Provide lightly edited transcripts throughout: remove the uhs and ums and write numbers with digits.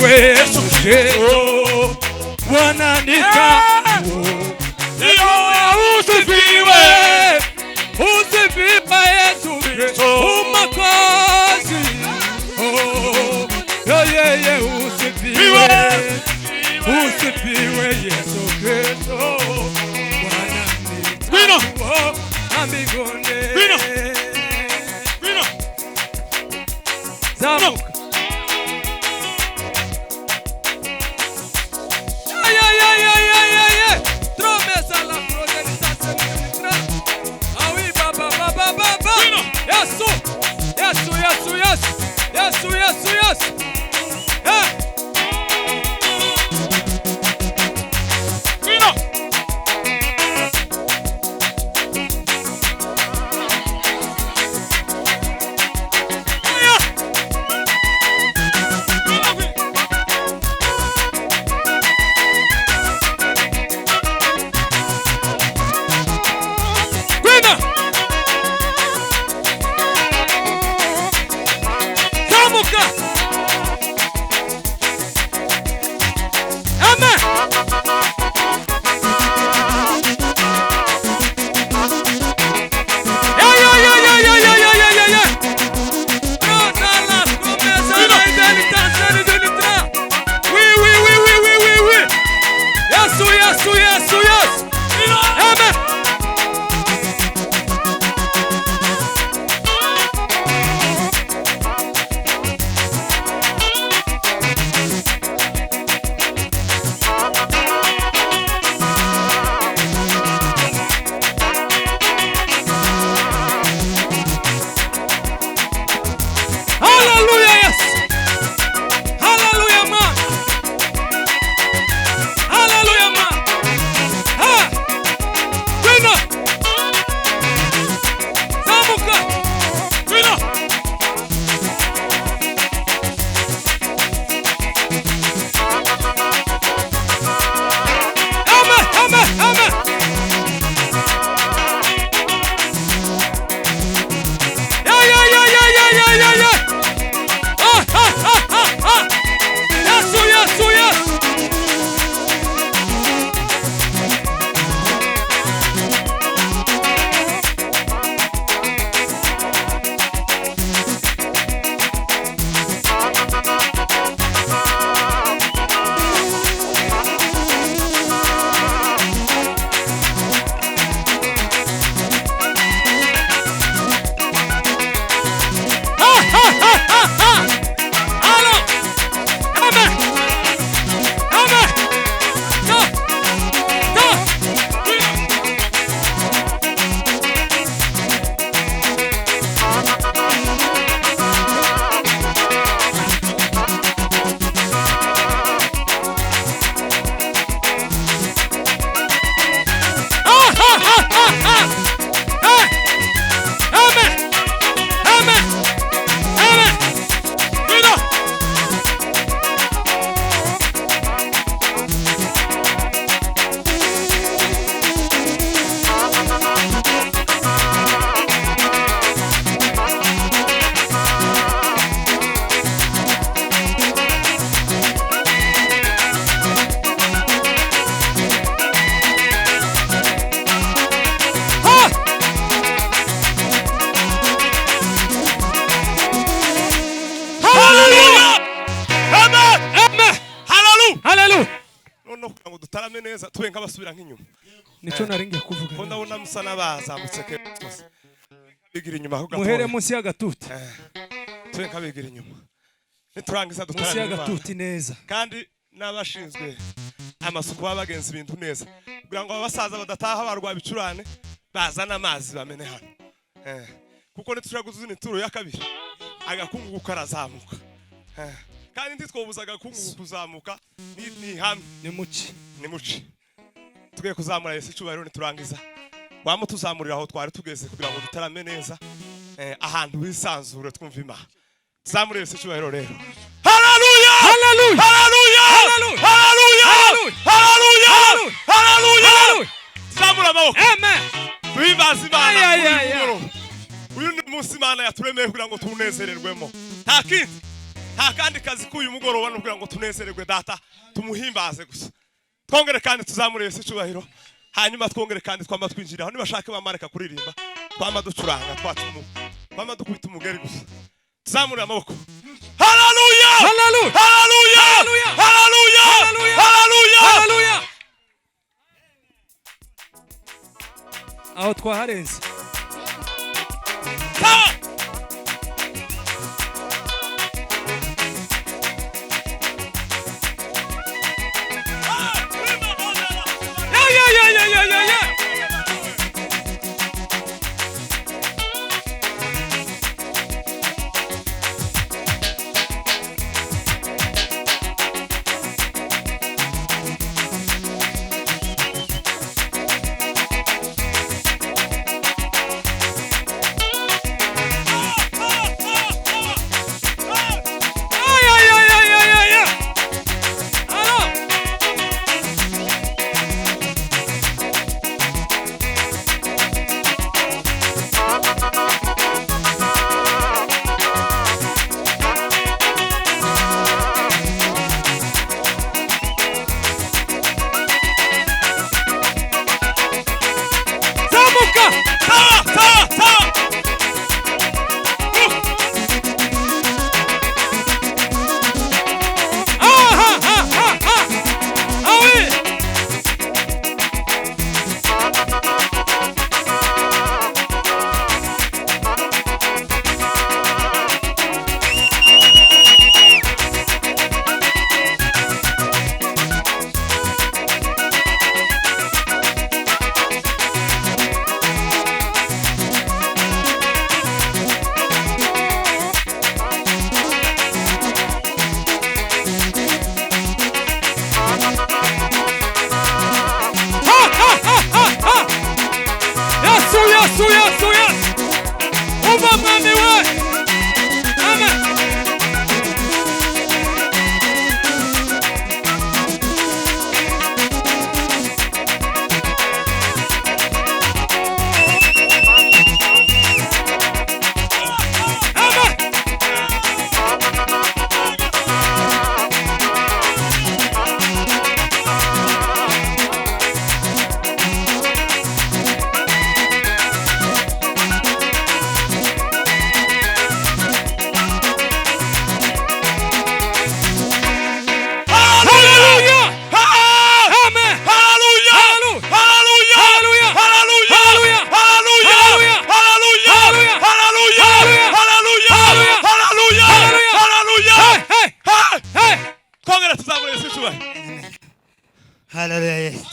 Yesu Kristo wananita usifiwe, usifiwe Yesu Kristo Mwokozi. Yeye usifiwe, usifiwe Yesu Kristo wananita ambinguni. Zamuka Yes. Hey. Vino. neza tube nk'abasubira nk'inyuma. Nico naringiye kuvuga. Ko ndabona musa n'abazamutse kose. Bigira inyuma aho gatoya. Muhere munsi y'agatuti. Tube nkabigira inyuma. Niturangiza Munsi y'agatuti neza. Kandi n'abashinzwe amasuku babagenza ibintu neza. Kugira ngo abasaza badataha barwa bicurane bazana amazi bamene hano. Kuko nitushaka kuzuna ituro ya kabiri. Agakungu karazamuka. Kandi ntitwobuza agakungu kuzamuka ni hamwe ni muci. Tugiye kuzamura Yesu cyubahiro niturangiza. Wamo tuzamurira aho twari tugeze kugira ngo dutarame neza. Ahantu bisanzure twumva Imana. Tuzamure Yesu cyubahiro rero. Hallelujah! Hallelujah! Hallelujah! Hallelujah! Hallelujah! Hallelujah! Zamura amaboko. Amen. Duhimbaze Imana. Uyu ni umunsi Imana yaturemeye kugira ngo tunezererwemo. Nta kandi kazi k'uyu mugoroba no kugira ngo tunezererwe data tumuhimbaze gusa. Twongere kandi tuzamure Yesu cyubahiro. Hanyuma twongere kandi twama twinjira. Niba bashaka bamareka kuririmba twama ducuranga twama dukubita umugeri gusa. Tuzamure amaboko. Hallelujah! Hallelujah! Hallelujah! Hallelujah! Hallelujah! Hallelujah! Aho twaharenze.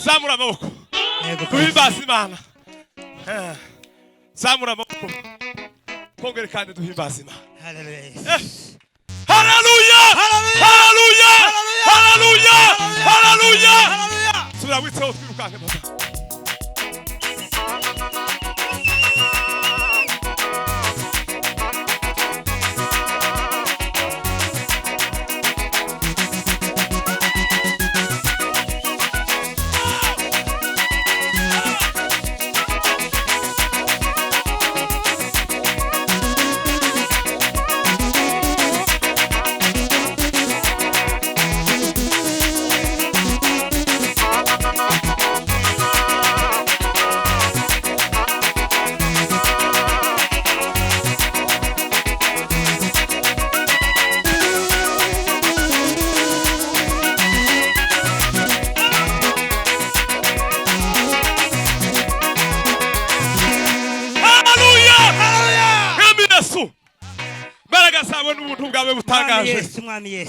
Zamura amaboko. Duhimbaze Imana. Zamura amaboko. Twongere kandi duhimbaze Imana. Hallelujah. Hallelujah. Hallelujah. Hallelujah. Hallelujah. Subira witseho twirukanke baba. mbaraga zawe n'ubuntu bwawe Mwami butangaje Yesu, Mwami Yesu.